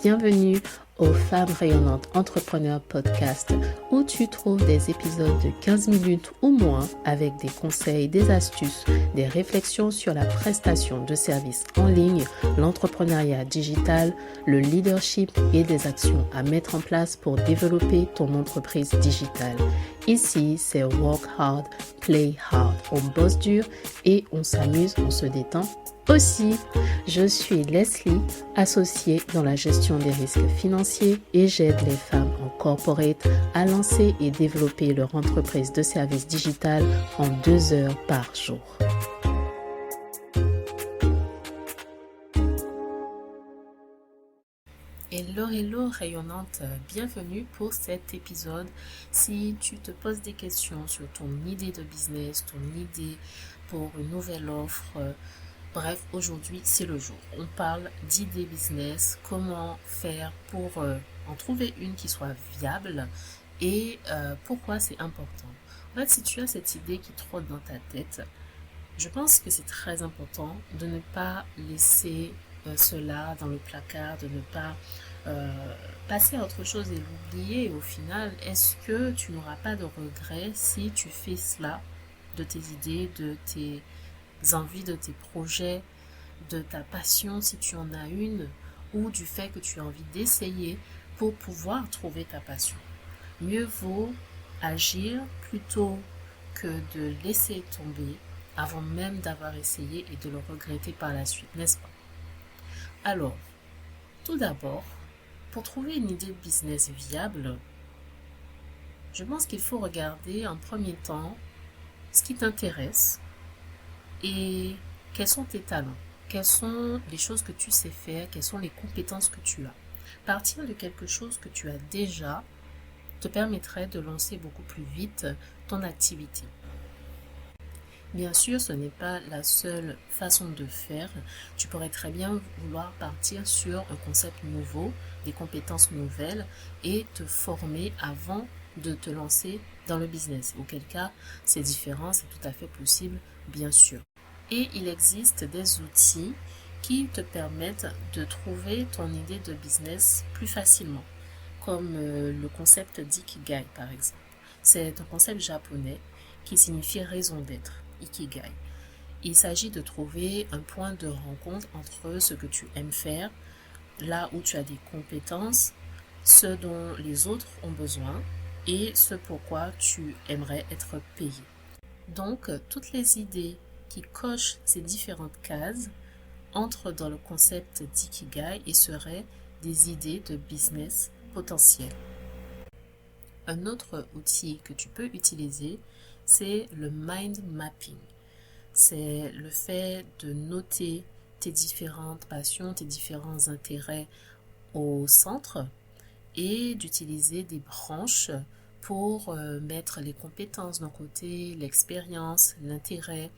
Bienvenue aux Femmes Rayonnantes Entrepreneurs Podcast où tu trouves des épisodes de 15 minutes ou moins avec des conseils, des astuces, des réflexions sur la prestation de services en ligne, l'entrepreneuriat digital, le leadership et des actions à mettre en place pour développer ton entreprise digitale. Ici, c'est Work Hard, Play Hard. On bosse dur et on s'amuse, on se détend. Aussi, je suis Leslie, associée dans la gestion des risques financiers et j'aide les femmes en corporate à lancer et développer leur entreprise de services digital en 2 heures par jour. Hello rayonnante, bienvenue pour cet épisode. Si tu te poses des questions sur ton idée de business, ton idée pour une nouvelle offre, bref, aujourd'hui, c'est le jour. On parle d'idées business, comment faire pour en trouver une qui soit viable et pourquoi c'est important. En fait, si tu as cette idée qui trotte dans ta tête, je pense que c'est très important de ne pas laisser cela dans le placard, de ne pas passer à autre chose et l'oublier. Et au final, est-ce que tu n'auras pas de regrets si tu fais cela de tes idées, de tes envies, de tes projets, de ta passion si tu en as une, ou du fait que tu as envie d'essayer pour pouvoir trouver ta passion. Mieux vaut agir plutôt que de laisser tomber avant même d'avoir essayé et de le regretter par la suite, n'est-ce pas? Alors, tout d'abord, pour trouver une idée de business viable, je pense qu'il faut regarder en premier temps ce qui t'intéresse et quels sont tes talents, quelles sont les choses que tu sais faire, quelles sont les compétences que tu as. Partir de quelque chose que tu as déjà te permettrait de lancer beaucoup plus vite ton activité. Bien sûr, ce n'est pas la seule façon de faire. Tu pourrais très bien vouloir partir sur un concept nouveau, des compétences nouvelles et te former avant de te lancer dans le business. Auquel cas, c'est différent, c'est tout à fait possible, bien sûr. Et il existe des outils qui te permettent de trouver ton idée de business plus facilement, comme le concept d'Ikigai par exemple. C'est un concept japonais qui signifie raison d'être, Ikigai. Il s'agit de trouver un point de rencontre entre ce que tu aimes faire, là où tu as des compétences, ce dont les autres ont besoin et ce pourquoi tu aimerais être payé. Donc, toutes les idées qui cochent ces différentes cases entrent dans le concept d'Ikigai et seraient des idées de business potentielles. Un autre outil que tu peux utiliser, c'est le mind mapping. C'est le fait de noter tes différentes passions, tes différents intérêts au centre et d'utiliser des branches pour mettre les compétences d'un côté, l'expérience, l'intérêt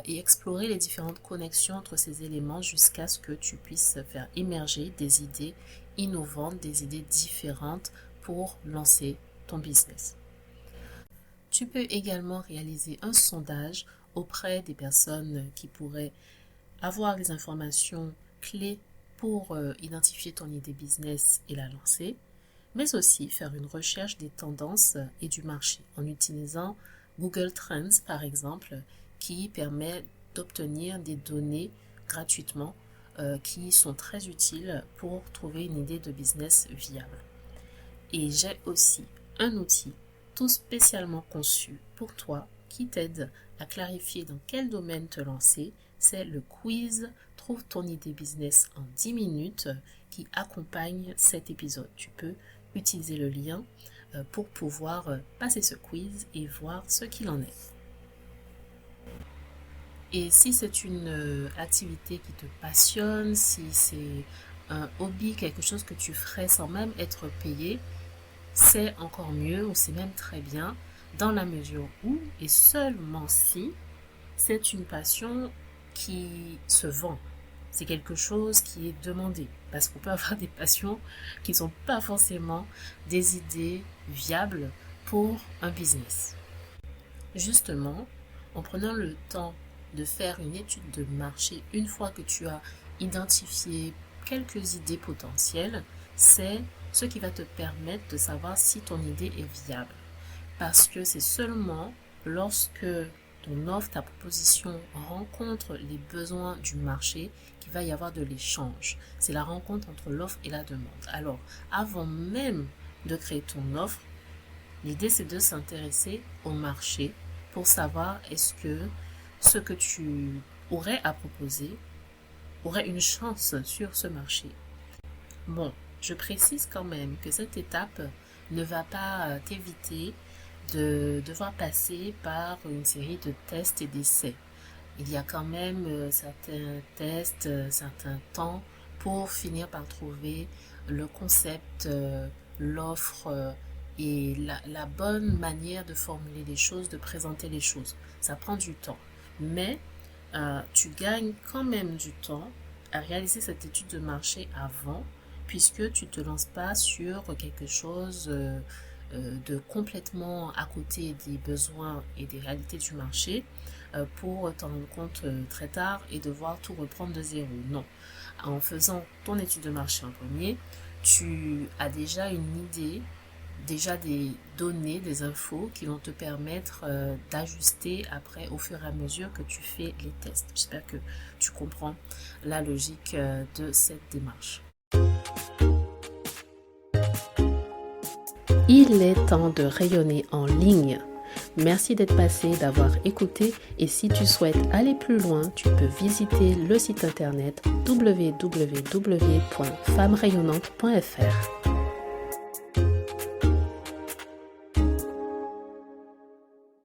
et explorer les différentes connexions entre ces éléments jusqu'à ce que tu puisses faire émerger des idées innovantes, des idées différentes pour lancer ton business. Tu peux également réaliser un sondage auprès des personnes qui pourraient avoir les informations clés pour identifier ton idée business et la lancer, mais aussi faire une recherche des tendances et du marché en utilisant Google Trends par exemple, qui permet d'obtenir des données gratuitement qui sont très utiles pour trouver une idée de business viable. Et j'ai aussi un outil tout spécialement conçu pour toi qui t'aide à clarifier dans quel domaine te lancer. C'est le quiz Trouve ton idée business en 10 minutes qui accompagne cet épisode. Tu peux utiliser le lien pour pouvoir passer ce quiz et voir ce qu'il en est. Et si c'est une activité qui te passionne, si c'est un hobby, quelque chose que tu ferais sans même être payé, c'est encore mieux ou c'est même très bien dans la mesure où, et seulement si, c'est une passion qui se vend. C'est quelque chose qui est demandé parce qu'on peut avoir des passions qui ne sont pas forcément des idées viables pour un business. Justement, en prenant le temps de faire une étude de marché une fois que tu as identifié quelques idées potentielles, c'est ce qui va te permettre de savoir si ton idée est viable. Parce que c'est seulement lorsque ton offre, ta proposition rencontre les besoins du marché qu'il va y avoir de l'échange. C'est la rencontre entre l'offre et la demande. Alors, avant même de créer ton offre, l'idée c'est de s'intéresser au marché pour savoir est-ce que ce que tu aurais à proposer aurait une chance sur ce marché. Bon, je précise quand même que cette étape ne va pas t'éviter de devoir passer par une série de tests et d'essais. Il y a quand même certains tests, certains temps pour finir par trouver le concept, l'offre et la bonne manière de formuler les choses, de présenter les choses. Ça prend du temps. Mais tu gagnes quand même du temps à réaliser cette étude de marché avant, puisque tu ne te lances pas sur quelque chose de complètement à côté des besoins et des réalités du marché pour t'en rendre compte très tard et devoir tout reprendre de zéro. Non. En faisant ton étude de marché en premier, tu as déjà une idée, déjà des données, des infos qui vont te permettre d'ajuster après au fur et à mesure que tu fais les tests. J'espère que tu comprends la logique de cette démarche. Il est temps de rayonner en ligne. Merci d'être passé, d'avoir écouté et si tu souhaites aller plus loin, tu peux visiter le site internet www.femmerayonnantes.fr.